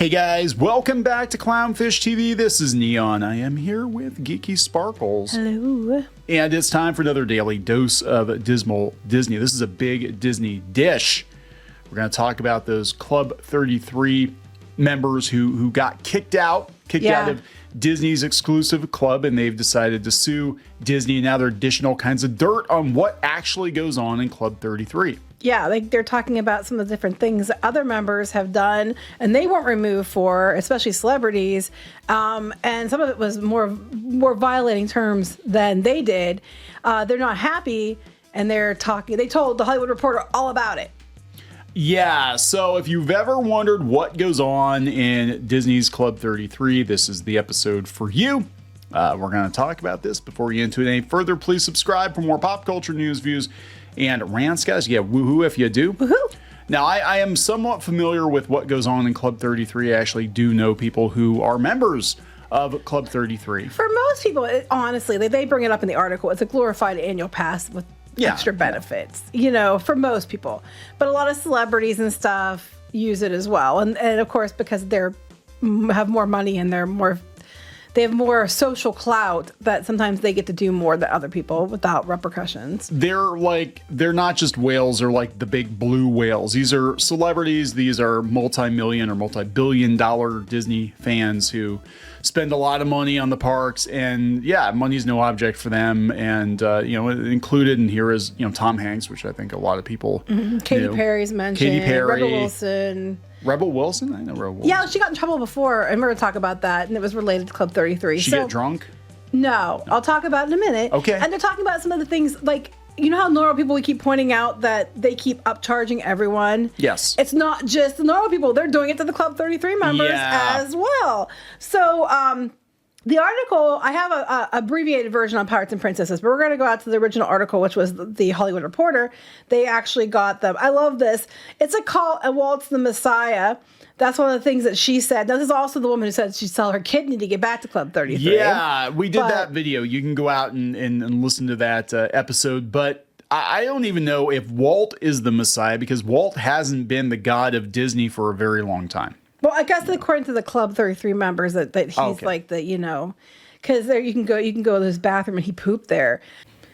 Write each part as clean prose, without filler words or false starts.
Hey guys, welcome back to Clownfish TV. This is Kneon. I am here with Geeky Sparkles. Hello. And it's time for another daily dose of dismal Disney. This is a big Disney dish. We're going to talk about those Club 33 members who got kicked out of Disney's exclusive club, and they've decided to sue Disney. And now they're dishing all kinds of dirt on what actually goes on in Club 33. Yeah, they're talking about some of the different things that other members have done, and they weren't removed for, especially celebrities. And some of it was more violating terms than they did. They're not happy, and they told the Hollywood Reporter all about it. Yeah, so if you've ever wondered what goes on in Disney's Club 33, this is the episode for you. We're going to talk about this. Before we get into it any further, please subscribe for more pop culture news, views, and rants, guys. Yeah, woohoo if you do. Woohoo! Now, I am somewhat familiar with what goes on in Club 33. I actually do know people who are members of Club 33. For most people, honestly, they bring it up in the article. It's a glorified annual pass with extra benefits, for most people. But a lot of celebrities and stuff use it as well. And of course, because they have more money and they have more social clout, that sometimes they get to do more than other people without repercussions. They're not just whales, they're like the big blue whales. These are celebrities, these are multi-million or multi-billion dollar Disney fans who spend a lot of money on the parks, and money's no object for them. And included in here is Tom Hanks, which I think a lot of people Katy Perry's mentioned. Katy Perry, Rebel Wilson. I know Rebel Wilson. Yeah, she got in trouble before, and we're going to talk about that, and it was related to Club 33. She get drunk? No, I'll talk about it in a minute. Okay. And they're talking about some of the things, like, how normal people, we keep pointing out that they keep upcharging everyone? Yes. It's not just the normal people. They're doing it to the Club 33 members as well. So, the article, I have a abbreviated version on Pirates and Princesses, but we're going to go out to the original article, which was the Hollywood Reporter. They actually got them. I love this. It's a call, and Walt's the Messiah. That's one of the things that she said. Now, this is also the woman who said she'd sell her kidney to get back to Club 33. Yeah, we did that video. You can go out and listen to that episode. But I don't even know if Walt is the Messiah, because Walt hasn't been the god of Disney for a very long time. Well, I guess according to the Club 33 members that he's like the, because there you can go to his bathroom and he pooped there.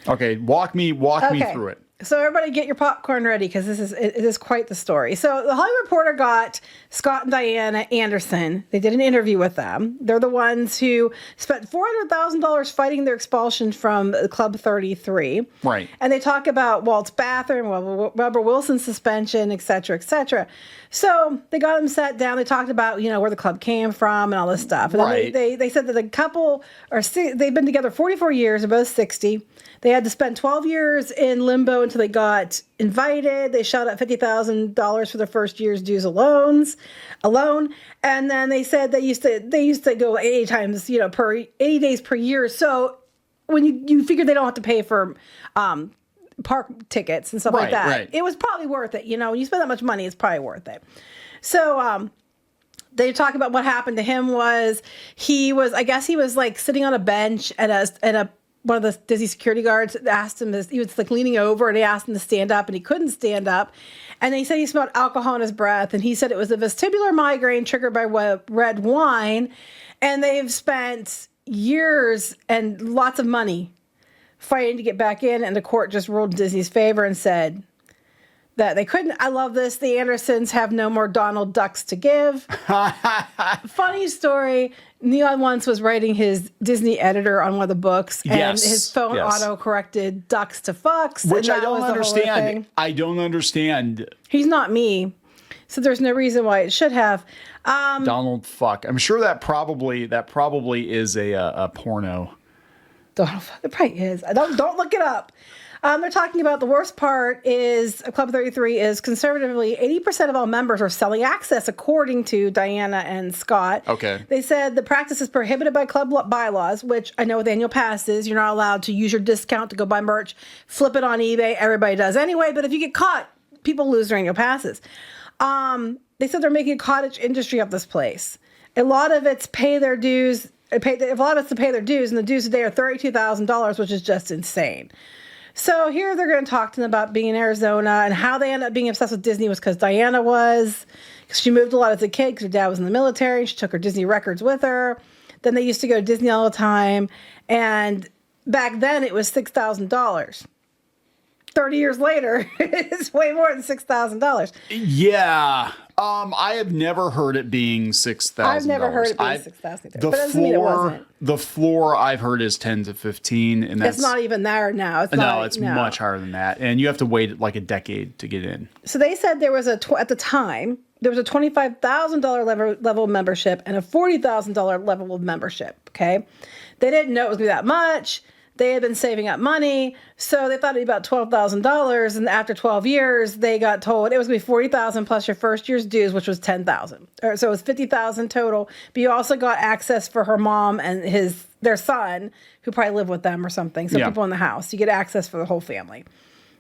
Okay, walk me through it. So everybody get your popcorn ready, because it is quite the story. So the Hollywood Reporter got Scott and Diana Anderson. They did an interview with them. They're the ones who spent $400,000 fighting their expulsion from Club 33. Right. And they talk about Walt's bathroom, Rebel Wilson's suspension, et cetera, et cetera. So they got them sat down. They talked about, where the club came from and all this stuff. And right. They said that the couple they've been together 44 years. They're both 60. They had to spend 12 years in limbo until they got invited. They shelled out $50,000 for their first year's dues alone. And then they said they used to go 80 times, 80 days per year. So when you figure they don't have to pay for park tickets and stuff like that, right. It was probably worth it. When you spend that much money, it's probably worth it. So they talk about what happened to him was he was like sitting on a bench at one of the Disney security guards asked him this. He was like leaning over, and he asked him to stand up, and he couldn't stand up. And they said he smelled alcohol in his breath, and he said it was a vestibular migraine triggered by red wine. And they've spent years and lots of money fighting to get back in, and the court just ruled in Disney's favor and said that they couldn't. I love this. The Andersons have no more Donald Ducks to give. Funny story. Kneon once was writing his Disney editor on one of the books, and his phone auto-corrected ducks to fucks. Which I don't understand. I don't understand. He's not me, so there's no reason why it should have. Donald Fuck. I'm sure that probably is a porno. Donald Fuck. It probably is. Don't look it up. They're talking about the worst part is Club 33 is conservatively 80% of all members are selling access, according to Diana and Scott. Okay. They said the practice is prohibited by club bylaws, which I know with annual passes, you're not allowed to use your discount to go buy merch, flip it on eBay. Everybody does anyway. But if you get caught, people lose their annual passes. They said they're making a cottage industry of this place. A lot of it's pay their dues. A lot of it's to pay their dues, and the dues today are $32,000, which is just insane. So here they're going to talk to them about being in Arizona, and how they ended up being obsessed with Disney was because Diana was. Because she moved a lot as a kid because her dad was in the military, and she took her Disney records with her. Then they used to go to Disney all the time. And back then it was $6,000. 30 years later, it's way more than $6,000. Yeah. I have never heard it being $6,000. I've never heard it being $6,000. But that doesn't mean it wasn't. The floor I've heard is 10 to 15, and that's it's not even there now. It's much higher than that, and you have to wait like a decade to get in. So they said there was at the time there was a $25,000 level of membership and a $40,000 level of membership. Okay, they didn't know it was gonna be that much. They had been saving up money, so they thought it'd be about $12,000. And after 12 years, they got told it was going to be $40,000 plus your first year's dues, which was $10,000. So it was $50,000 total. But you also got access for her mom and their son, who probably lived with them or something. So people in the house, you get access for the whole family.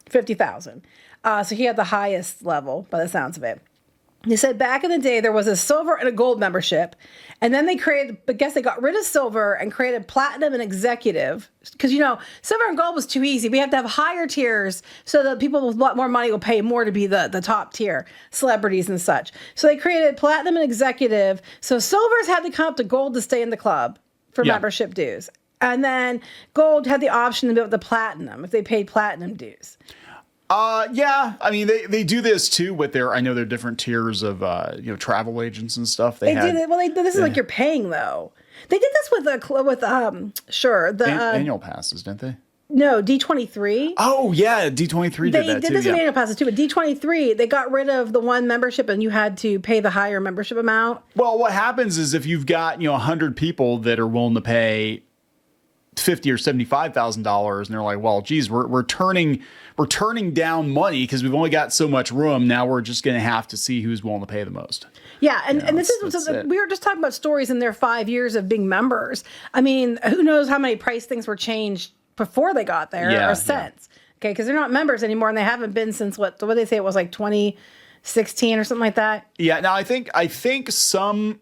$50,000. So he had the highest level, by the sounds of it. They said back in the day there was a silver and a gold membership, and then they got rid of silver and created platinum and executive, because silver and gold was too easy. We have to have higher tiers so that people with a lot more money will pay more to be the top tier, celebrities and such. So they created platinum and executive. So silvers had to come up to gold to stay in the club for membership dues, and then gold had the option to go with the platinum if they paid platinum dues. Yeah. I mean, they do this too with I know there are different tiers of, travel agents and stuff. This is like you're paying though. They did this with annual passes, didn't they? No, D23. Oh yeah. D23 did that too. They did this with annual passes too, but D23, they got rid of the one membership and you had to pay the higher membership amount. Well, what happens is if you've got, 100 people that are willing to pay $50,000 or $75,000, and they're like, well, geez, we're turning down money because we've only got so much room. Now we're just going to have to see who's willing to pay the most. Yeah, and this is we were just talking about stories in their 5 years of being members. I mean, who knows how many price things were changed before they got there or since? Okay, because they're not members anymore, and they haven't been since what they say it was like 2016 or something like that. Yeah. Now I think some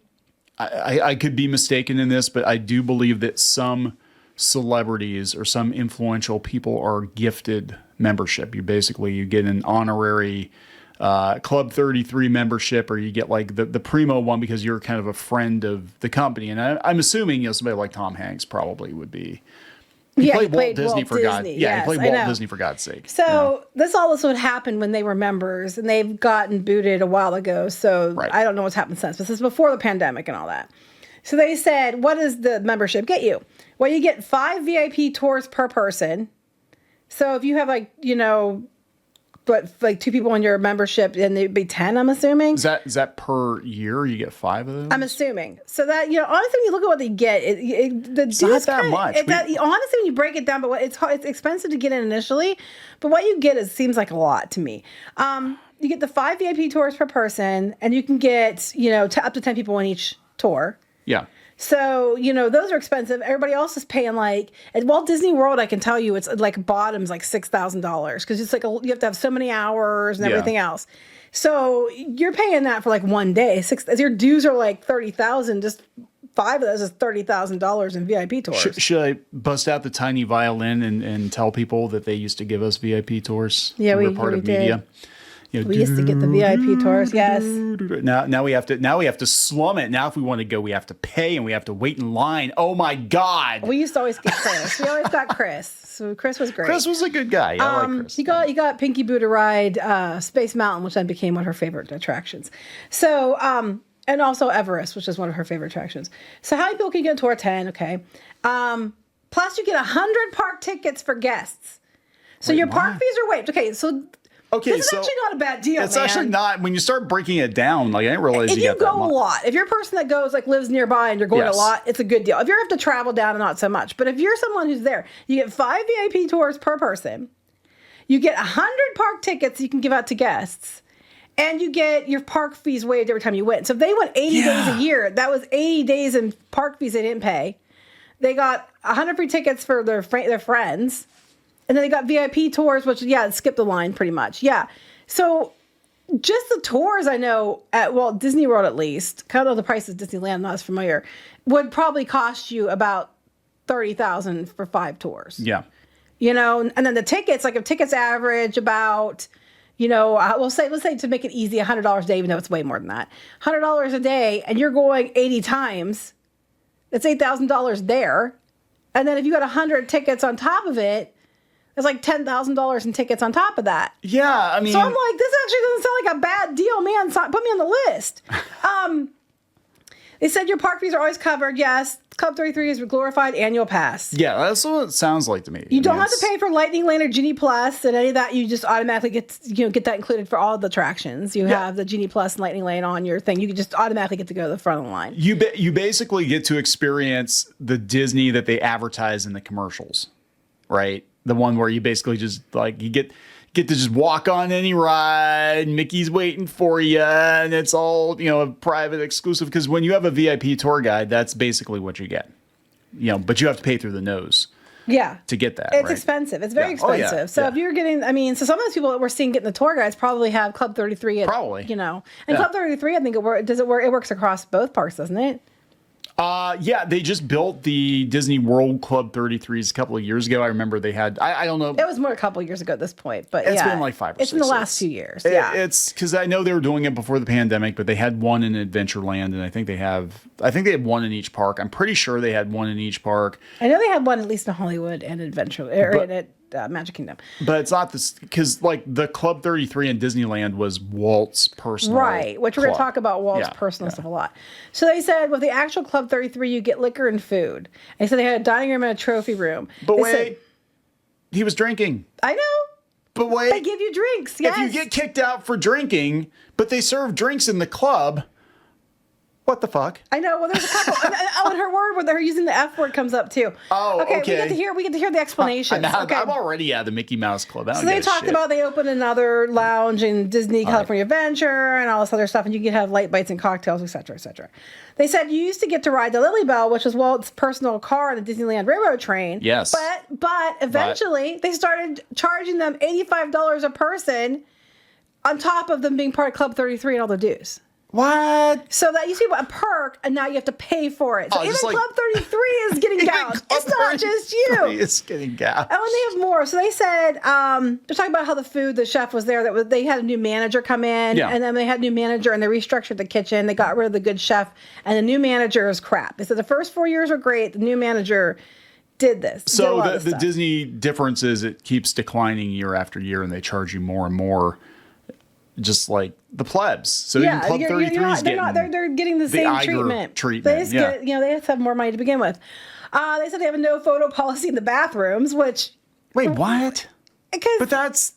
I could be mistaken in this, but I do believe that some celebrities or some influential people are gifted membership. You get an honorary Club 33 membership, or you get like the primo one because you're kind of a friend of the company. And I'm assuming somebody like Tom Hanks probably would be. He played Walt Disney for God's sake. Yeah, he played Walt Disney for God's sake. So this would happen when they were members, and they've gotten booted a while ago. So I don't know what's happened since. But this is before the pandemic and all that. So they said, what does the membership get you? Well, you get 5 VIP tours per person. So if you have like 2 people in your membership, then it'd be 10, I'm assuming. Is that per year? You get 5 of those? I'm assuming. So that, honestly, when you look at what they get, it's not that much. Honestly, when you break it down, but it's expensive to get in initially, but what you get seems like a lot to me. You get the 5 VIP tours per person, and you can get, up to 10 people on each tour. Yeah. So, those are expensive. Everybody else is paying at Walt Disney World, I can tell you it's like bottom's like $6,000 because it's like you have to have so many hours and everything else. So you're paying that for like one day. Your dues are like $30,000. Just 5 of those is $30,000 in VIP tours. Should I bust out the tiny violin and tell people that they used to give us VIP tours? Yeah, we were part of did. media. We used to get the VIP tours, yes. Now we have to slum it. Now if we want to go, we have to pay and we have to wait in line. Oh my God! We used to always get Chris. We always got Chris. So Chris was great. Chris was a good guy. I like Chris. You got Pinky Boo to ride Space Mountain, which then became one of her favorite attractions. So and also Everest, which is one of her favorite attractions. So how many people can you get to tour 10? Okay. Plus you get 100 park tickets for guests. So your park fees are waived. Okay, so. This is actually not a bad deal, It's actually not. When you start breaking it down, I didn't realize if you got that much. If you go a lot, if you're a person that goes, lives nearby and you're going a lot, it's a good deal. If you have to travel down, not so much. But if you're someone who's there, you get 5 VIP tours per person. You get 100 park tickets you can give out to guests. And you get your park fees waived every time you win. So if they went 80 days a year, that was 80 days in park fees they didn't pay. They got 100 free tickets for their friends. And then they got VIP tours, which, skip the line pretty much. Yeah. So just the tours I know at Walt Disney World, at least, I don't know the price of Disneyland, I'm not as familiar, would probably cost you about $30,000 for 5 tours. Yeah. you know, and then the tickets, like if tickets average about, you know, let's say to make it easy, $100 a day, even though it's way more than that, $100 a day, and you're going 80 times, that's $8,000 there. And then if you got 100 tickets on top of it, it's like $10,000 in tickets on top of that. Yeah, I mean. So I'm like, this actually doesn't sound like a bad deal, man. Put me on the list. They said your park fees are always covered. Yes. Club 33 is a glorified annual pass. Yeah, that's what it sounds like to me. You don't have to pay for Lightning Lane or Genie Plus and any of that. You just automatically get that included for all the attractions. You have the Genie Plus and Lightning Lane on your thing. You can just automatically get to go to the front of the line. You basically get to experience the Disney that they advertise in the commercials, right? The one where you basically just like you get to just walk on any ride. Mickey's waiting for you, and it's all, you know, a private exclusive. Because when you have a VIP tour guide, that's basically what you get. You know, but you have to pay through the nose. Yeah. To get that. It's expensive. It's very expensive. Oh, yeah. So if you're getting, I mean, so some of those people that we're seeing getting the tour guides probably have Club 33. You know, and Club 33, I think it works. Does it work? It works across both parks, doesn't it? Yeah, they just built the Disney World Club 33s a couple of years ago. I remember they had, I don't know. It was more a couple of years ago at this point, but it's been like 5 or 6. It's in the last 2 years. It's because I know they were doing it before the pandemic, but they had one in Adventureland, and I think they had one in each park. I'm pretty sure they had one in each park. I know they had one at least in Hollywood and at Magic Kingdom. But it's not this, because like the Club 33 in Disneyland was Walt's personal which we're going to talk about Walt's personal stuff a lot. So they said with the actual Club 33, you get liquor and food. And so they had a dining room and a trophy room. But he was drinking. I know. But wait. They give you drinks, yes. If you get kicked out for drinking, but they serve drinks in the club, what the fuck? I know. Well, there's a couple. And her word, where her using the F word, comes up too. Oh, okay. We get to hear the explanations. I'm already at the Mickey Mouse Club. So they talked about they opened another lounge in Disney California Adventure and all this other stuff, and you can have light bites and cocktails, etc., etc. They said you used to get to ride the Lily Bell, which was Walt's personal car on the Disneyland Railroad train. Yes. But eventually they started charging them $85 a person on top of them being part of Club 33 and all the dues. What? So that used to be a perk, and now you have to pay for it. So even Club 33 is getting gouged. It's not just you. It's getting gouged. And when they have more, so they said they're talking about how the chef was there. They had a new manager come in, and then they had a new manager, and they restructured the kitchen. They got rid of the good chef, and the new manager is crap. They said the first 4 years were great. The new manager did this. So the Disney difference is it keeps declining year after year, and they charge you more and more. Just like the plebs. So even Club 33 is they're getting the same treatment. They just get, they have to have more money to begin with. They said they have a no photo policy in the bathrooms, which... Wait, what? But that's...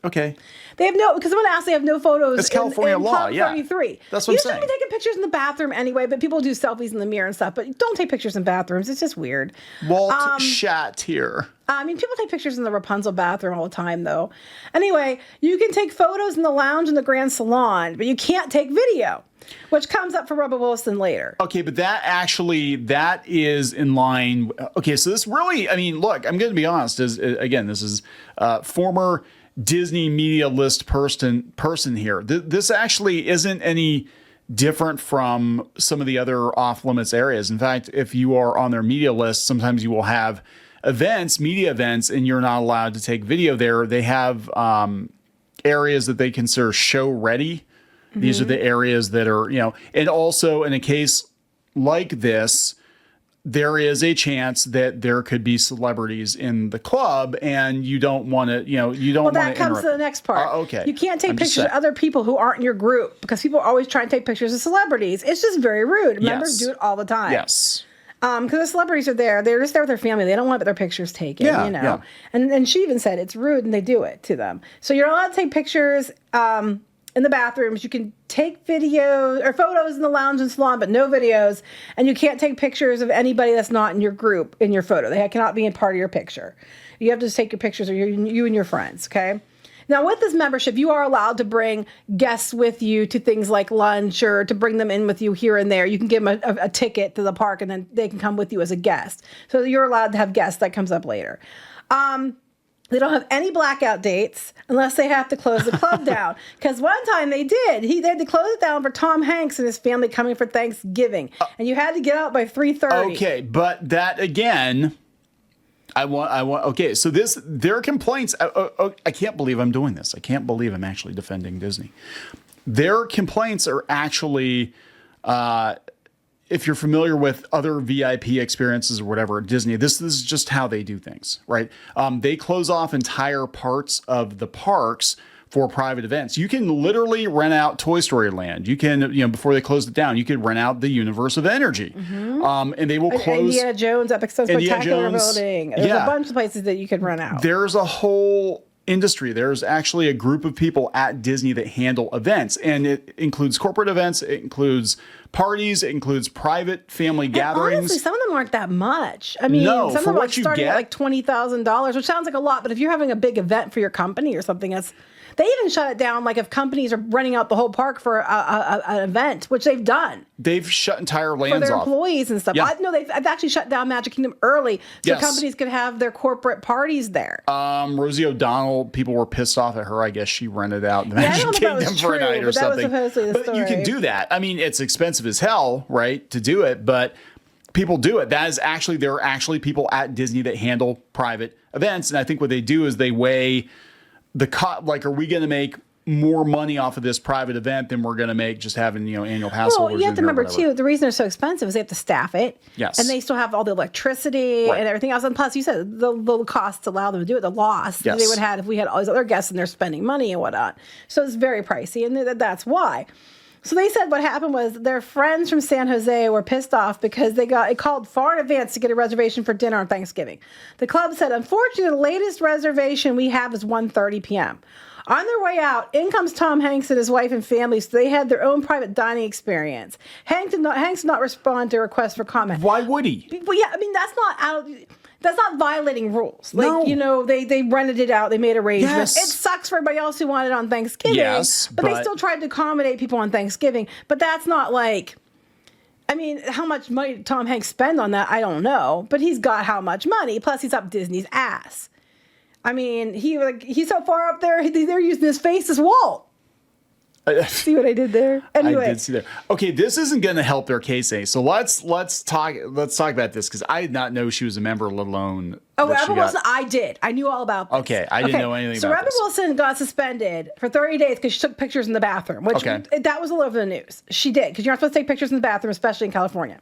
Okay. They have because someone asked, they have no photos. It's California law, Club 33. That's what I'm saying. You shouldn't be taking pictures in the bathroom anyway, but people do selfies in the mirror and stuff. But don't take pictures in bathrooms. It's just weird. Walt shat here. I mean, people take pictures in the Rapunzel bathroom all the time, though. Anyway, you can take photos in the lounge and the Grand Salon, but you can't take video, which comes up for Rebel Wilson later. Okay, but that is in line. Okay, so this really, I mean, look, I'm going to be honest. This is former Disney media list person here. This actually isn't any different from some of the other off-limits areas. In fact, if you are on their media list, sometimes you will have media events, and you're not allowed to take video there. They have areas that they consider show ready. Mm-hmm. These are the areas that are, and also in a case like this, there is a chance that there could be celebrities in the club, and you don't want to, Well, that comes to the next part. Okay. You can't take pictures of other people who aren't in your group, because people always try and take pictures of celebrities. It's just very rude. Members do it all the time. Yes. Because the celebrities are there. They're just there with their family. They don't want their pictures taken, Yeah. And she even said it's rude, and they do it to them. So you're allowed to take pictures in the bathrooms. You can take videos or photos in the lounge and salon, but no videos. And you can't take pictures of anybody that's not in your group in your photo. They cannot be in part of your picture. You have to just take your pictures of you and your friends, okay? Now, with this membership, you are allowed to bring guests with you to things like lunch, or to bring them in with you here and there. You can give them a ticket to the park, and then they can come with you as a guest. So you're allowed to have guests. That comes up later. They don't have any blackout dates unless they have to close the club down. Because one time they did. They had to close it down for Tom Hanks and his family coming for Thanksgiving. And you had to get out by 3:30. Okay, but that, again, Okay, so their complaints. I can't believe I'm doing this. I can't believe I'm actually defending Disney. Their complaints are actually, if you're familiar with other VIP experiences or whatever at Disney, this is just how they do things, right? They close off entire parts of the parks for private events. You can literally rent out Toy Story Land. You can, before they closed it down, you could rent out the Universe of Energy. And they will close Indiana Jones Epic Spectacular Building. There's a bunch of places that you could rent out. There's a whole industry. There's actually a group of people at Disney that handle events, and it includes corporate events, it includes parties, it includes private family gatherings. Honestly, some of them aren't that much. I mean, some of them are starting at like $20,000, which sounds like a lot, but if you're having a big event for your company or something, they even shut it down, like if companies are renting out the whole park for an event, which they've done. They've shut entire lands off. For their employees and stuff. Yeah. They've actually shut down Magic Kingdom early so companies could have their corporate parties there. Rosie O'Donnell, people were pissed off at her. I guess she rented out the Magic Kingdom for a night or something. That was supposedly the story. You can do that. I mean, it's expensive as hell, right, to do it, but people do it. There are actually people at Disney that handle private events, and I think what they do is they weigh the cost. Like, are we going to make more money off of this private event than we're going to make just having annual pass holders? Well, you have to remember too, the reason they're so expensive is they have to staff it. Yes, and they still have all the electricity and everything else. And plus, you said the costs allow them to do it. The loss that they would have if we had all these other guests and they're spending money and whatnot. So it's very pricey, and that's why. So they said what happened was their friends from San Jose were pissed off because it called far in advance to get a reservation for dinner on Thanksgiving. The club said, unfortunately, the latest reservation we have is 1:30 p.m. On their way out, in comes Tom Hanks and his wife and family, so they had their own private dining experience. Hanks did not respond to requests for comment. Why would he? Well, yeah, I mean, that's not violating rules. Like, they rented it out. They made arrangements. Yes. It sucks for everybody else who wanted it on Thanksgiving. Yes, but they still tried to accommodate people on Thanksgiving. But that's not like, I mean, how much money did Tom Hanks spend on that? I don't know. But he's got how much money. Plus, he's up Disney's ass. I mean, he's so far up there, they're using his face as Walt. See what I did there? Anyway. I did see that. Okay, this isn't going to help their case, So let's talk about this, because I did not know she was a member, let alone. Oh, Rebel Wilson, I did. I knew all about this. Okay, I didn't know anything about this. So Rebel Wilson got suspended for 30 days because she took pictures in the bathroom, which that was all over the news. She did, because you're not supposed to take pictures in the bathroom, especially in California.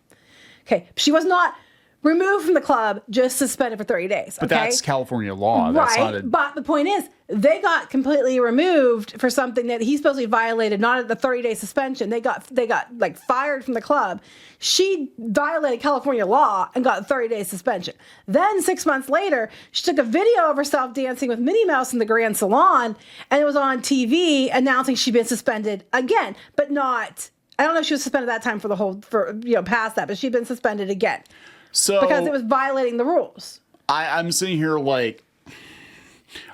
Okay, she was not removed from the club, just suspended for 30 days. But that's California law. That's right. But the point is, they got completely removed for something that he supposedly violated, not at the 30-day suspension. They got like fired from the club. She violated California law and got a 30-day suspension. Then 6 months later, she took a video of herself dancing with Minnie Mouse in the Grand Salon, and it was on TV announcing she'd been suspended again, but not. I don't know if she was suspended that time past that, but she'd been suspended again. So, because it was violating the rules. I'm sitting here like,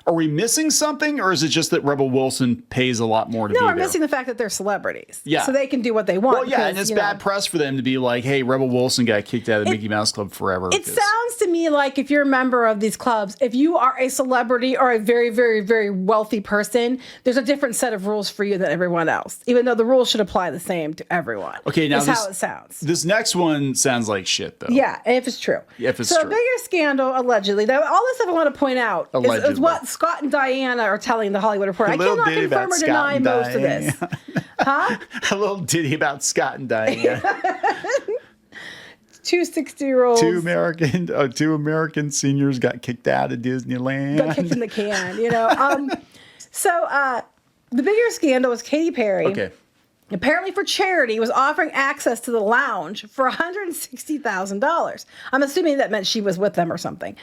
are we missing something, or is it just that Rebel Wilson pays a lot more to be there? No, we're missing the fact that they're celebrities. Yeah. So they can do what they want. Well, yeah, and it's bad press for them to be like, hey, Rebel Wilson got kicked out of the Mickey Mouse Club forever. It sounds to me like if you're a member of these clubs, if you are a celebrity or a very, very, very wealthy person, there's a different set of rules for you than everyone else, even though the rules should apply the same to everyone. Okay, now that's how it sounds. This next one sounds like shit, though. Yeah, if it's true. If it's true. So a bigger scandal, allegedly. Now, all this stuff I want to point out is what Scott and Diana are telling the Hollywood Reporter. I cannot confirm or deny most of this. Huh? A little ditty about Scott and Diana. Two 60-year-olds. Two American seniors got kicked out of Disneyland. Got kicked in the can, So the bigger scandal was Katy Perry. Okay. Apparently for charity was offering access to the lounge for $160,000. I'm assuming that meant she was with them or something.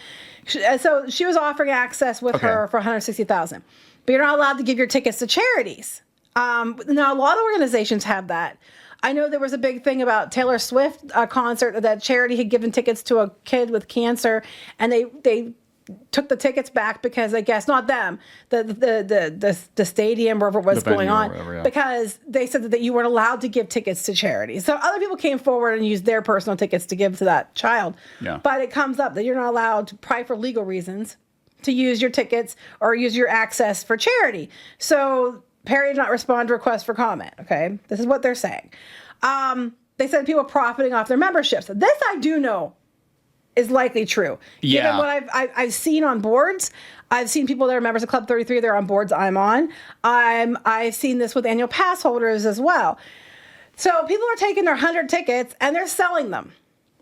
So she was offering access with her for $160,000. But you're not allowed to give your tickets to charities. Now, a lot of organizations have that. I know there was a big thing about Taylor Swift concert that charity had given tickets to a kid with cancer, and they took the tickets back because I guess not them, the stadium, wherever it was going on, whatever, because they said that you weren't allowed to give tickets to charities. So other people came forward and used their personal tickets to give to that child. Yeah. But it comes up that you're not allowed to, probably for legal reasons, to use your tickets or use your access for charity. So Perry did not respond to requests for comment. Okay, this is what they're saying. They said people profiting off their memberships. This I do know is likely true. Yeah. Given what I've seen on boards, I've seen people that are members of Club 33. They're on boards I'm on. I've seen this with annual pass holders as well. So people are taking their 100 tickets and they're selling them.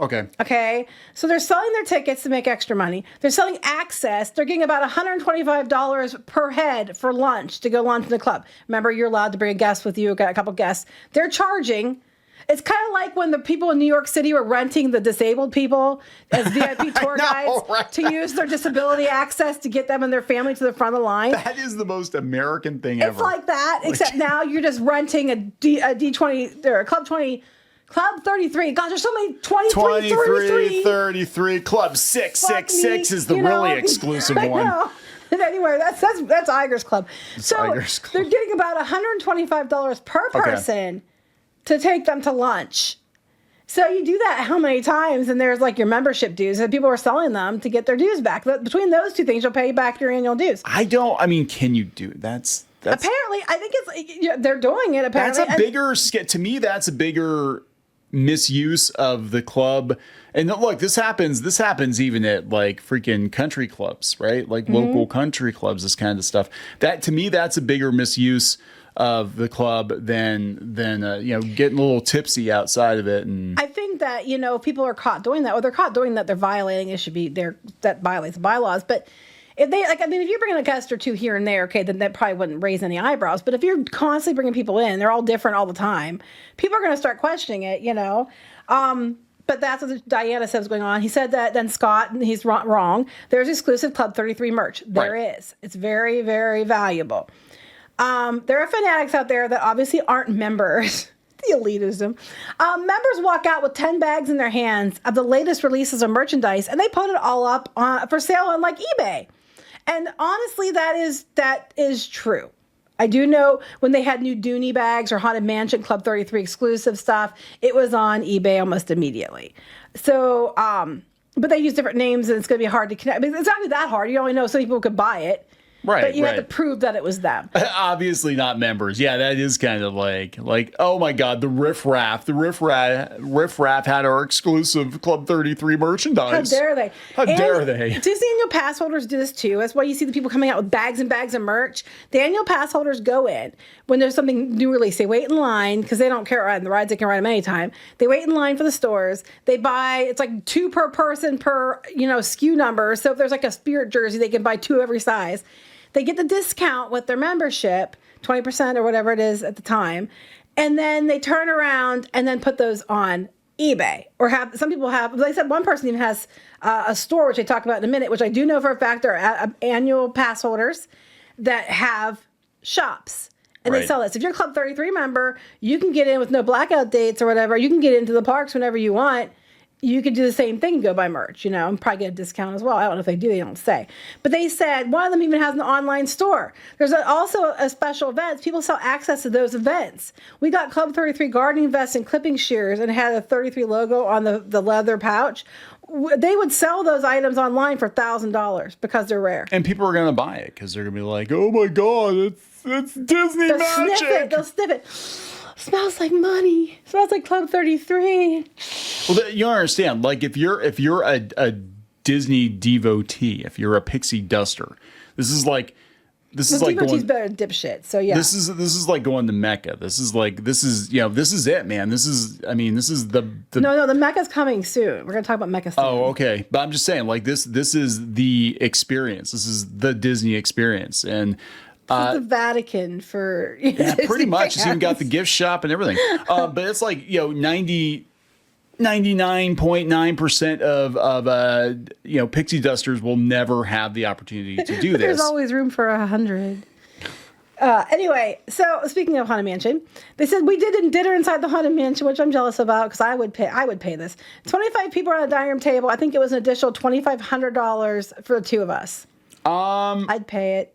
Okay. So they're selling their tickets to make extra money. They're selling access. They're getting about $125 per head for lunch to go lunch in the club. Remember, you're allowed to bring a guest with you, got a couple guests. They're charging. It's kind of like when the people in New York City were renting the disabled people as VIP tour guides to use their disability access to get them and their family to the front of the line. That is the most American thing ever. It's like that, except now you're just renting a D20 or a Club 20. Club 33. God, there's so many 23, 33. Club 666 is the really exclusive one. Know. And anyway, that's Iger's Club. So Iger's Club. They're getting about $125 per person to take them to lunch. So you do that how many times? And there's like your membership dues, and people are selling them to get their dues back. Between those two things, you'll pay back your annual dues. Can you do that's apparently? I think it's they're doing it. Apparently, that's a bigger to me. That's a bigger misuse of the club. And look, this happens even at like freaking country clubs, right? Like local country clubs, this kind of stuff. That to me, that's a bigger misuse of the club than getting a little tipsy outside of it. And I think that people are caught doing that, or they're caught doing that, they're violating. It should be that violates bylaws. But if they if you're bringing a guest or two here and there, okay, then that probably wouldn't raise any eyebrows. But if you're constantly bringing people in, they're all different all the time. People are going to start questioning it, But that's what Diana said was going on. He said that then Scott, and he's wrong. There's exclusive Club 33 merch. There is. It's very, very valuable. There are fanatics out there that obviously aren't members. The elitism. Members walk out with 10 bags in their hands of the latest releases of merchandise, and they put it all up for sale on like eBay. And honestly, that is true. I do know when they had new Dooney bags or Haunted Mansion Club 33 exclusive stuff, it was on eBay almost immediately. So, but they use different names, and it's going to be hard to connect. I mean, it's not really that hard. You only know so people could buy it. Right, but you have to prove that it was them. Obviously not members. Yeah, that is kind of like, oh my God, the Riff Raff. The Riff Raff had our exclusive Club 33 merchandise. How dare they? How dare they? Disney annual pass holders do this too. That's why you see the people coming out with bags and bags of merch. The annual pass holders go in when there's something new released. They wait in line because they don't care riding the rides. They can ride them anytime. They wait in line for the stores. They buy, it's like 2 per person per, SKU number. So if there's like a Spirit jersey, they can buy 2 every size. They get the discount with their membership, 20% or whatever it is at the time. And then they turn around and then put those on eBay. Or some people have, they said one person even has a store, which I talk about in a minute, which I do know for a fact are annual pass holders that have shops. And they sell this. If you're a Club 33 member, you can get in with no blackout dates or whatever. You can get into the parks whenever you want. You could do the same thing and go buy merch, and probably get a discount as well. I don't know if they do, they don't say. But they said one of them even has an online store. There's also a special events. People sell access to those events. We got Club 33 gardening vests and clipping shears, and it had a 33 logo on the leather pouch. They would sell those items online for $1,000 because they're rare. And people are going to buy it because they're going to be like, oh my God, it's Disney magic. They'll sniff it. Smells like money. Smells like Club 33. Well, you understand, like if you're a Disney devotee, if you're a pixie duster, this is like devotee's better than dipshit. So yeah, this is like going to Mecca. This is it, man. This is the no, the Mecca's coming soon. We're gonna talk about Mecca soon. Oh, okay. But I'm just saying, like this is the experience. This is the Disney experience, and. The Vatican for pretty much. It's even got the gift shop and everything. But it's like 99.9% of pixie dusters will never have the opportunity to do this. There's always room for 100. Anyway, so speaking of Haunted Mansion, they said we did dinner inside the Haunted Mansion, which I'm jealous about because I would pay this. 25 people on a dining room table. I think it was an additional $2,500 for the 2 of us. I'd pay it.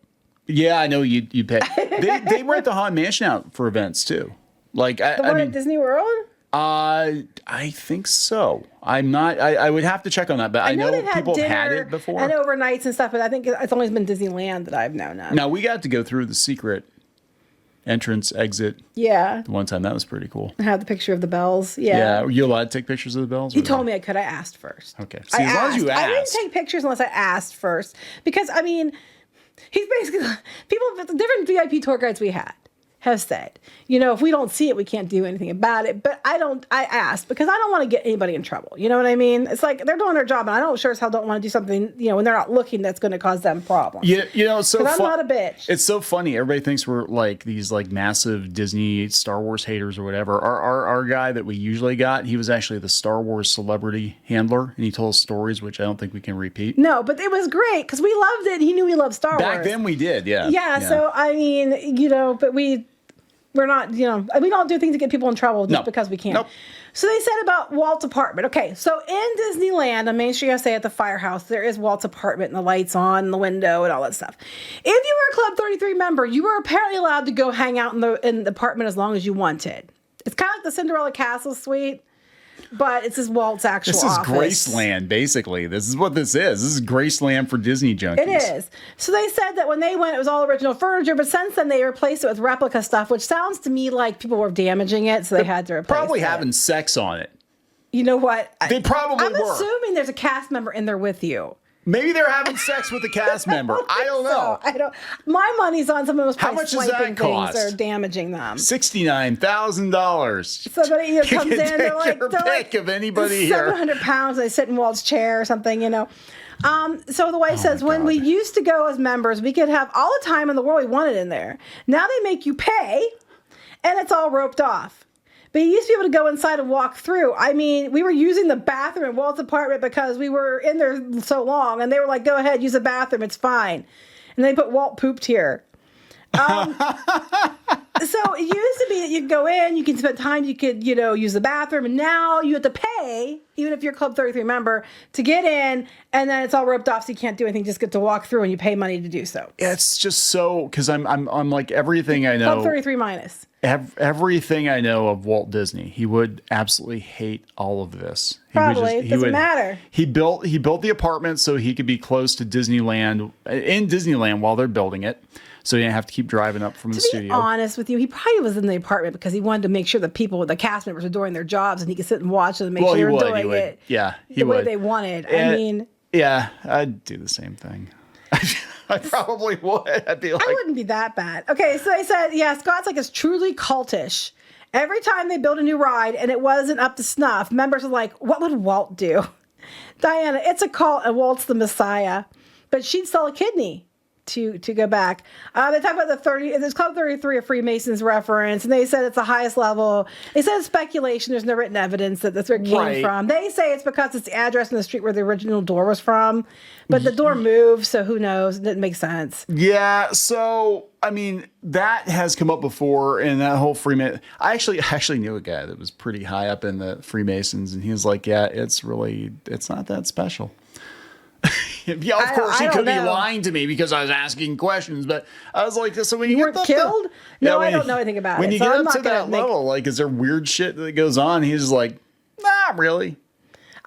Yeah, I know you'd pay. They rent the Haunted Mansion out for events too. Like the one at Disney World? I think so. I'm not. I would have to check on that, but I know people have had it before. And overnights and stuff, but I think it's always been Disneyland that I've known of. Now we got to go through the secret entrance, exit. Yeah. The one time that was pretty cool. I had the picture of the bells. Yeah. Yeah. Were you allowed to take pictures of the bells? He told me I could. I asked first. Okay. See, as long as you asked. I didn't take pictures unless I asked first. Because, I mean, he's basically, the different VIP tour guides we had have said, you know, if we don't see it, we can't do anything about it. But I asked because I don't want to get anybody in trouble. You know what I mean? It's like they're doing their job, and I don't sure as hell don't want to do something, you know, when they're not looking that's going to cause them problems. Yeah, you know, so I'm not a bitch. It's so funny. Everybody thinks we're like these like massive Disney Star Wars haters or whatever. Our guy that we usually got, he was actually the Star Wars celebrity handler, and he told us stories which I don't think we can repeat. No, but it was great because we loved it. And he knew we loved Star Wars. Back then we did, yeah. Yeah. So I mean, you know, but we're not, you know, we don't do things to get people in trouble just because we can. Nope. So they said about Walt's apartment. Okay, so in Disneyland on Main Street USA at the firehouse, there is Walt's apartment and the lights on and the window and all that stuff. If you were a Club 33 member, you were apparently allowed to go hang out in the apartment as long as you wanted. It's kind of like the Cinderella Castle suite, but it's just Walt's actual office. This is Graceland, basically. This is what this is. This is Graceland for Disney junkies. It is. So they said that when they went, it was all original furniture, but since then they replaced it with replica stuff, which sounds to me like people were damaging it, so they had to replace it. Probably having sex on it. You know what? They probably were. I'm assuming there's a cast member in there with you. Maybe they're having sex with the cast member. I don't know. I don't. My money's on someone who's How probably much does swiping that cost? things or damaging them. $69,000. Somebody comes in, they're like, your pick of anybody here. 700 pounds. They sit in Walt's chair or something, you know. So the wife says, when we used to go as members, we could have all the time in the world we wanted in there. Now they make you pay, and it's all roped off. But you used to be able to go inside and walk through. I mean, we were using the bathroom in Walt's apartment because we were in there so long, and they were like, go ahead, use the bathroom, it's fine. And they put Walt pooped here. So it used to be that you could go in, you can spend time, you could, you know, use the bathroom, and now you have to pay, even if you're a Club 33 member, to get in, and then it's all roped off, so you can't do anything, just get to walk through, and you pay money to do so. Yeah, it's just so, because I'm like everything I know. Club 33 minus. Everything I know of Walt Disney, he would absolutely hate all of this. Probably. Doesn't matter. He built the apartment so he could be close to Disneyland, in Disneyland while they're building it. So you didn't have to keep driving up from the studio. To be honest with you, he probably was in the apartment because he wanted to make sure the cast members were doing their jobs, and he could sit and watch them and make sure they were doing it. Yeah, the way they wanted. I mean, yeah, I'd do the same thing. I probably would. I'd be like, I wouldn't be that bad. Okay, so they said, yeah, Scott's like it's truly cultish. Every time they build a new ride and it wasn't up to snuff, members are like, what would Walt do? Diana, it's a cult and Walt's the Messiah. But she'd sell a kidney to go back. They talk about there's Club 33 a Freemasons reference, and they said it's the highest level. They said it's speculation. There's no written evidence that that's where it came from. They say it's because it's the address in the street where the original door was from, but the door moved, so who knows? It didn't make sense. Yeah, so I mean that has come up before, and that whole Freemason. I actually knew a guy that was pretty high up in the Freemasons, and he was like, "Yeah, it's not that special." Yeah, of course he could be lying to me because I was asking questions, but I was like, so when you weren't get killed? No, I don't know anything about it. When you get up to that level, like, is there weird shit that goes on? He's like, not really.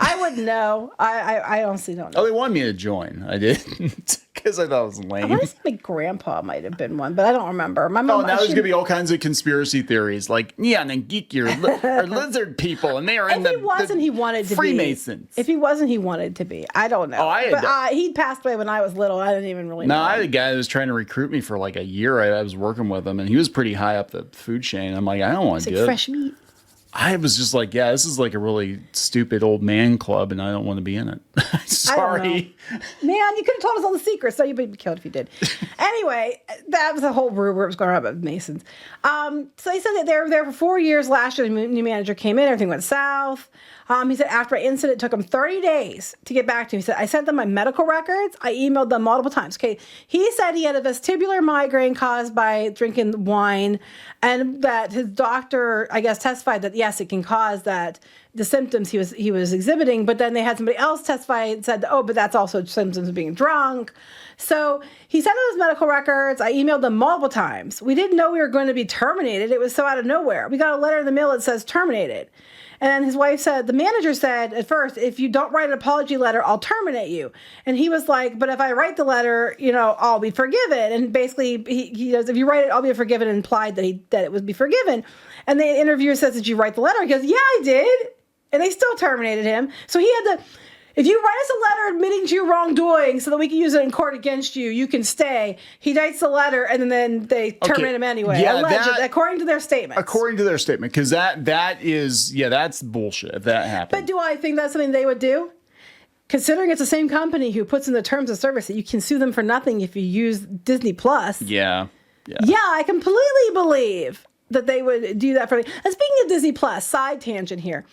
I wouldn't know. I honestly don't know. Oh, they wanted me to join. I didn't because I thought it was lame. I want to say my grandpa might have been one, but I don't remember. My mom. Oh, now there's gonna be all kinds of conspiracy theories, like Kneon and Geeky are lizard people, and they are in the Freemasons. If he wasn't, he wanted to be. I don't know. But he passed away when I was little. I didn't even really know. No, I had a guy that was trying to recruit me for like a year. I was working with him, and he was pretty high up the food chain. I'm like, I don't want to do it. Fresh meat. I was just like, yeah, this is like a really stupid old man club, and I don't want to be in it. Sorry. Man, you could have told us all the secrets, so you'd be killed if you did. Anyway, that was a whole rumor that was going on about Masons. So they said that they were there for 4 years. Last year, the new manager came in. Everything went south. He said after my incident, it took him 30 days to get back to me. He said, I sent them my medical records. I emailed them multiple times. Okay. He said he had a vestibular migraine caused by drinking wine, and that his doctor, I guess, testified that, yes, it can cause that, the symptoms he was exhibiting, but then they had somebody else testify and said, oh, but that's also symptoms of being drunk. So he sent us medical records. I emailed them multiple times. We didn't know we were going to be terminated. It was so out of nowhere. We got a letter in the mail that says terminated. And his wife said, the manager said at first, if you don't write an apology letter, I'll terminate you. And he was like, but if I write the letter, I'll be forgiven. And basically he goes, if you write it, I'll be forgiven, and implied that it would be forgiven. And the interviewer says, did you write the letter? He goes, yeah, I did. And they still terminated him. So he had to, if you write us a letter admitting to your wrongdoing so that we can use it in court against you, you can stay. He writes the letter, and then they terminate him anyway. Yeah, allegedly, according to their statement. According to their statement, because that is, that's bullshit if that happened. But do I think that's something they would do? Considering it's the same company who puts in the terms of service that you can sue them for nothing if you use Disney Plus. Yeah, I completely believe that they would do that for me. And speaking of Disney Plus, side tangent here.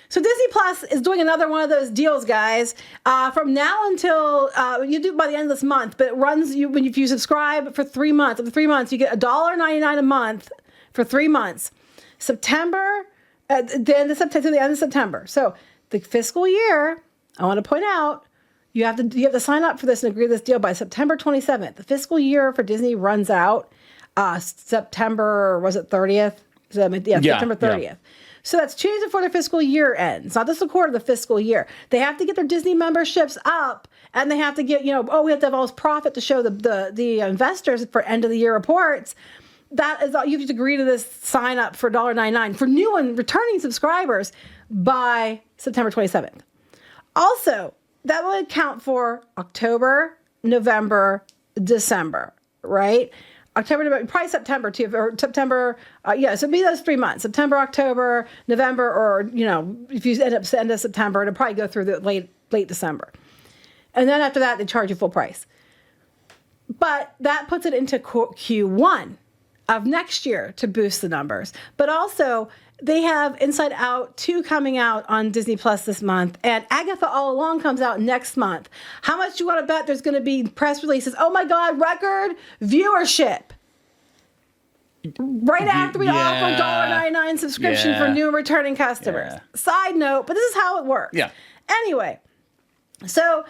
So Disney Plus is doing another one of those deals, guys, from now until you do it by the end of this month. But it runs if you subscribe for 3 months. Up to 3 months, you get $1.99 a month for 3 months. September, the end of September to the end of September. So the fiscal year, I want to point out, you have to sign up for this and agree to this deal by September 27th. The fiscal year for Disney runs out September, was it 30th? September 30th. Yeah. So that's 2 days before their fiscal year ends, not just a quarter of the fiscal year. They have to get their Disney memberships up, and they have to get, we have to have all this profit to show the investors for end of the year reports. That is all. You have to agree to this sign up for $1.99 for new and returning subscribers by September 27th. Also, that would account for October, November, December, right? October, November, probably September too, or September. So it'd be those 3 months: September, October, November, or if you end of September, it'll probably go through the late December, and then after that they charge you full price. But that puts it into Q1 of next year to boost the numbers. But also they have Inside Out 2 coming out on Disney Plus this month, and Agatha All Along comes out next month. How much do you want to bet there's going to be press releases? Oh my God, record viewership. Right after we offer $1.99 subscription for new and returning customers. Yeah. Side note, but this is how it works. Yeah. Anyway, so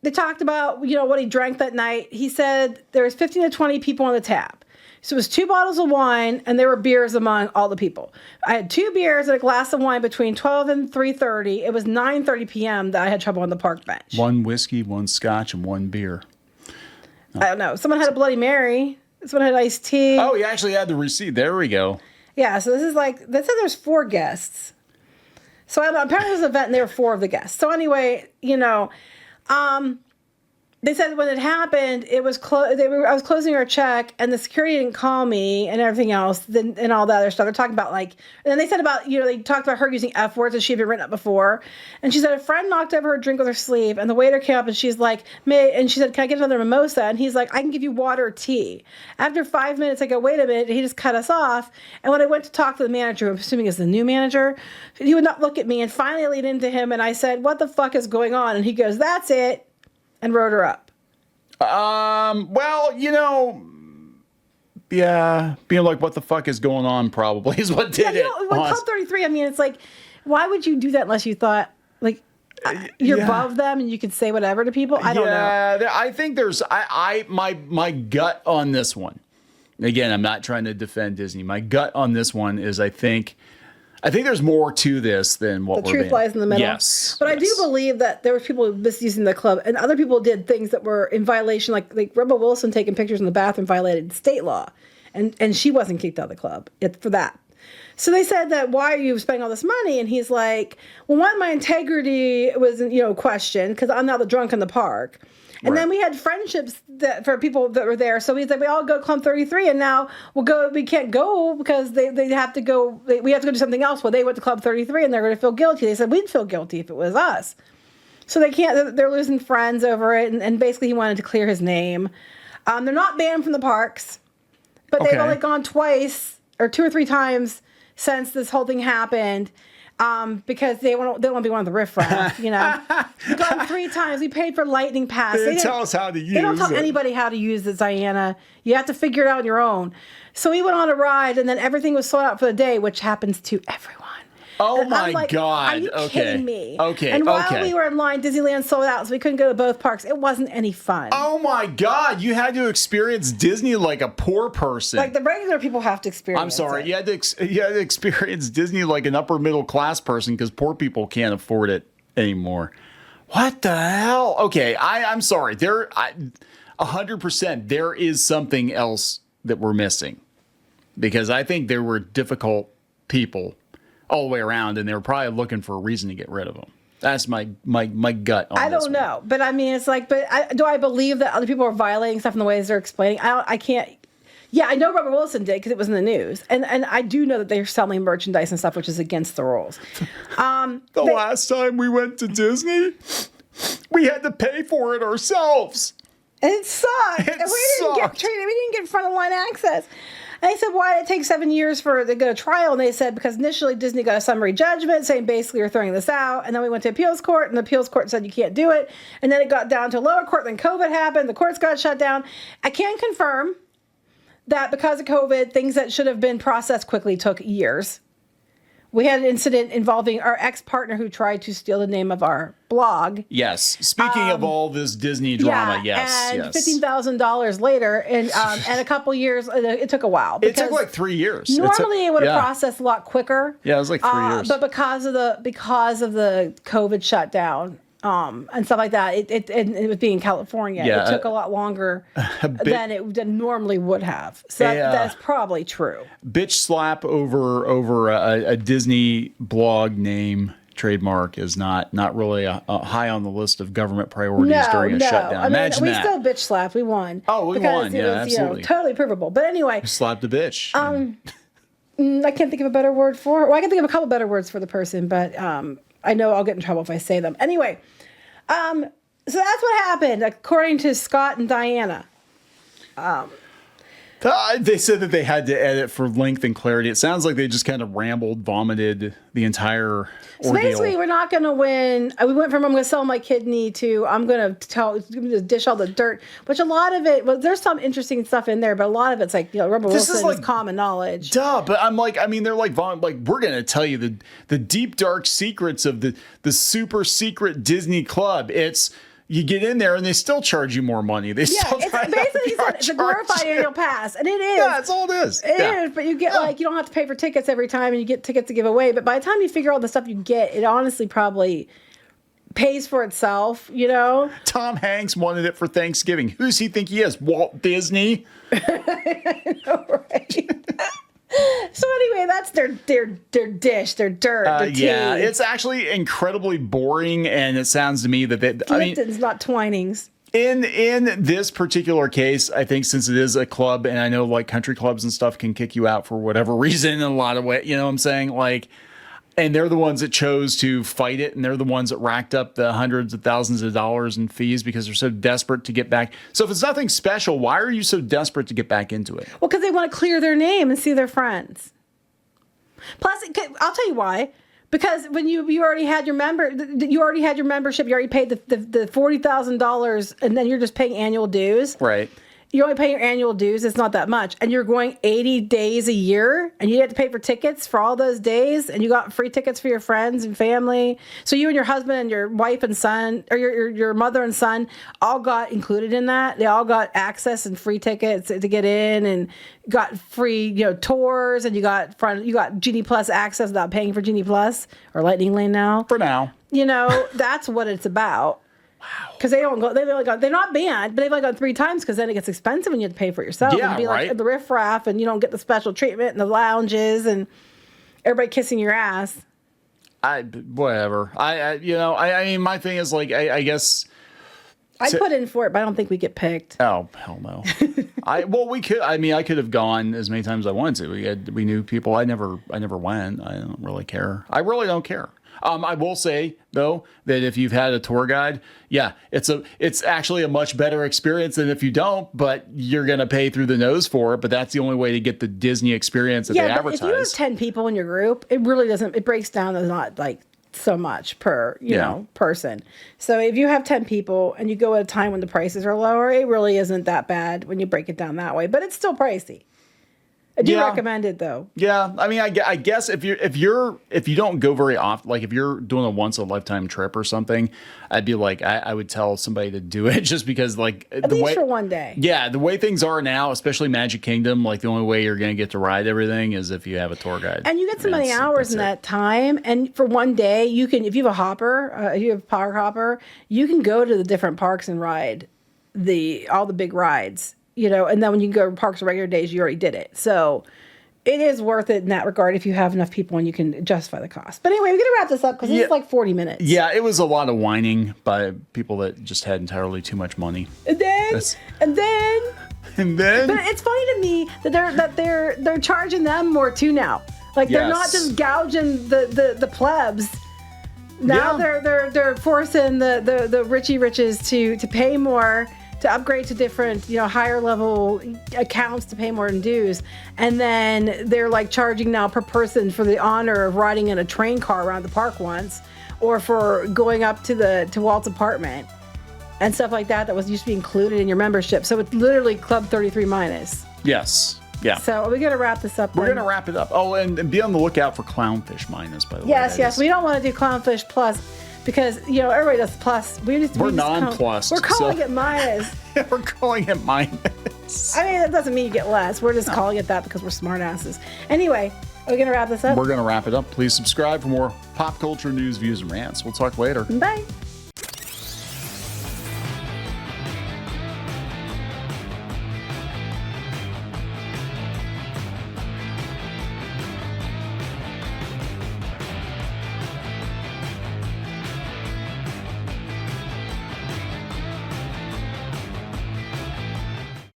they talked about what he drank that night. He said there was 15 to 20 people on the tab. So it was 2 bottles of wine, and there were beers among all the people. I had 2 beers and a glass of wine between 12 and 3:30. It was 9:30 p.m. that I had trouble on the park bench. 1 whiskey, 1 scotch, and 1 beer. Oh. I don't know. Someone had a Bloody Mary. Someone had iced tea. Oh, you actually had the receipt. There we go. Yeah, so this is they said there's 4 guests. So I don't know. Apparently there's an event, and there were 4 of the guests. So anyway, they said when it happened, it was I was closing our check, and the security didn't call me, and everything else, and all the other stuff. They're talking about and then they said about they talked about her using F words that she had been written up before, and she said a friend knocked over her drink with her sleeve, and the waiter came up, and she's like, and she said, can I get another mimosa? And he's like, I can give you water or tea. After 5 minutes, I go, wait a minute, he just cut us off. And when I went to talk to the manager, I'm assuming it's the new manager, he would not look at me, and finally I leaned into him, and I said, what the fuck is going on? And he goes, that's it. And wrote her up. Well, being like, what the fuck is going on probably is what did it. With Club 33, I mean, it's like, why would you do that unless you thought, you're above them and you could say whatever to people? I don't know. Yeah, I think there's, my gut on this one, again, I'm not trying to defend Disney. My gut on this one is I think there's more to this than what the truth lies in the middle. Yes, but yes. I do believe that there were people misusing the club, and other people did things that were in violation, like Rebel Wilson taking pictures in the bathroom violated state law, and she wasn't kicked out of the club for that. So they said that, why are you spending all this money? And he's like, well, one, my integrity was questioned because I'm not the drunk in the park. And then we had friendships for people that were there. So he's like, we all go Club 33, and now we can't go because they have to go. We have to go do something else. Well, they went to Club 33, and they're going to feel guilty. They said we'd feel guilty if it was us. So they can't. They're losing friends over it, and basically he wanted to clear his name. They're not banned from the parks, but they've only gone twice or 2 or 3 times since this whole thing happened. Because they want to be one of the riffraff, Gone 3 times. We paid for lightning pass. They didn't tell us how to use it. They don't tell anybody how to use it, Diana. You have to figure it out on your own. So we went on a ride, and then everything was sold out for the day, which happens to everyone. Oh And I'm my like, God. Are you Okay. kidding me? Okay. And while Okay. we were in line, Disneyland sold out, so we couldn't go to both parks. It wasn't any fun. Oh my God. You had to experience Disney like a poor person. Like the regular people have to experience. I'm sorry. it. You had to experience Disney like an upper middle class person because poor people can't afford it anymore. What the hell? Okay. I'm sorry. 100% there is something else that we're missing, because I think there were difficult people all the way around, and they were probably looking for a reason to get rid of them. That's my gut on I this don't one. know, but I mean, it's like, do I believe that other people are violating stuff in the ways they're explaining? I can't. Yeah, I know Robert Wilson did because it was in the news, and I do know that they're selling merchandise and stuff which is against the rules. Last time we went to Disney, we had to pay for it ourselves. And it sucked. It And we didn't sucked. get treated. We didn't get front of line access. And they said, why did it take 7 years for to go to trial? And they said, because initially Disney got a summary judgment saying basically you're throwing this out. And then we went to appeals court, and the appeals court said you can't do it. And then it got down to lower court. Then COVID happened. The courts got shut down. I can confirm that because of COVID, things that should have been processed quickly took years. We had an incident involving our ex-partner who tried to steal the name of our blog. Yes. Speaking of all this Disney drama, and yes. $15,000 later, and a couple years, it took a while. It took like 3 years. Normally, it would have processed a lot quicker. Yeah, it was like 3 years. But because of the COVID shutdown and stuff like that, it was being in California. Yeah, it took a lot longer than it normally would have. So that's probably true. Bitch slap over a Disney blog name trademark is not really a high on the list of government priorities during a shutdown. I mean, Imagine we that. still bitch slapped. We won. Oh, we won. Yeah, absolutely. Totally provable. But anyway, Slapped a bitch. I can't think of a better word for it. Well, I can think of a couple better words for the person, but I know I'll get in trouble if I say them. Anyway, so that's what happened, according to Scott and Diana. They said that they had to edit for length and clarity. It sounds like they just kind of rambled, vomited the entire So ordeal. basically, we're not going to win. We went from I'm going to sell my kidney to I'm going to dish all the dirt, which a lot of it, well, there's some interesting stuff in there, but a lot of it's like, Robert Wilson is common knowledge. Duh, but I'm like, I mean, they're like we're going to tell you the deep, dark secrets of the super secret Disney club. You get in there and they still charge you more money. They still it's basically it's a glorified annual pass, and it is. Yeah, that's all it is. It is, but you get you don't have to pay for tickets every time, and you get tickets to give away. But by the time you figure all the stuff you get, it honestly probably pays for itself. Tom Hanks wanted it for Thanksgiving. Who does he think he is? Walt Disney? I know, right? So anyway, that's their dish, their dirt, their tea. Yeah, it's actually incredibly boring, and it sounds to me that Lipton's not Twinings. In this particular case, I think since it is a club, and I know like country clubs and stuff can kick you out for whatever reason in a lot of ways, you know what I'm saying? Like, and they're the ones that chose to fight it, and they're the ones that racked up the hundreds of thousands of dollars in fees because they're so desperate to get back. So if it's nothing special, why are you so desperate to get back into it? Well, because they want to clear their name and see their friends. Plus, I'll tell you why. Because when you already had your membership, you already paid the $40,000, and then you're just paying annual dues. Right. You only pay your annual dues. It's not that much. And you're going 80 days a year, and you have to pay for tickets for all those days, and you got free tickets for your friends and family. So you and your husband and your wife and son, or your mother and son, all got included in that. They all got access and free tickets to get in, and got free tours, and you got Genie Plus access without paying for Genie Plus or Lightning Lane now. For now. That's what it's about. Because they're not banned, but they've only gone 3 times because then it gets expensive when you have to pay for it yourself. Yeah, and be right. like the riffraff, and you don't get the special treatment and the lounges and everybody kissing your ass. Whatever. I mean, my thing is like, I guess. I'd put in for it, but I don't think we get picked. Oh, hell no. We could. I mean, I could have gone as many times as I wanted to. We knew people. I never went. I don't really care. I really don't care. I will say though that if you've had a tour guide, it's actually a much better experience than if you don't. But you're gonna pay through the nose for it. But that's the only way to get the Disney experience that they advertise. If you have 10 people in your group, it really doesn't. It breaks down to not like so much per person. So if you have 10 people and you go at a time when the prices are lower, it really isn't that bad when you break it down that way. But it's still pricey. I do Yeah. recommend it though. Yeah, I mean, I guess if you don't go very often, like if you're doing a once in a lifetime trip or something, I'd be like, I would tell somebody to do it just because like At least for one day. Yeah, the way things are now, especially Magic Kingdom, like the only way you're gonna get to ride everything is if you have a tour guide. And you get so many hours in that time. And for one day, you can, if you have a hopper, if you have a park hopper, you can go to the different parks and ride all the big rides, you know. And then when you go to parks on regular days, you already did it. So it is worth it in that regard if you have enough people and you can justify the cost. But anyway, we're going to wrap this up because this is like 40 minutes. Yeah, it was a lot of whining by people that just had entirely too much money. And then, And then, but it's funny to me that they're charging them more too now. Like they're not Yes. just gouging the plebs. Now Yeah. they're forcing the richie riches to pay more, to upgrade to different, you know, higher level accounts to pay more in dues. And then they're like charging now per person for the honor of riding in a train car around the park once, or for going up to Walt's apartment and stuff like that was used to be included in your membership. So it's literally Club 33 minus. yes. Yeah. So are we going to wrap this up? We're going to wrap it up. Oh, and be on the lookout for Clownfish minus, by the way. Yes. We don't want to do Clownfish plus because, you know, everybody does plus. We're non-plus. We're calling it minus. We're calling it minus. I mean, that doesn't mean you get less. We're just calling it that because we're smart asses. Anyway, are we going to wrap this up? We're going to wrap it up. Please subscribe for more pop culture news, views, and rants. We'll talk later. Bye.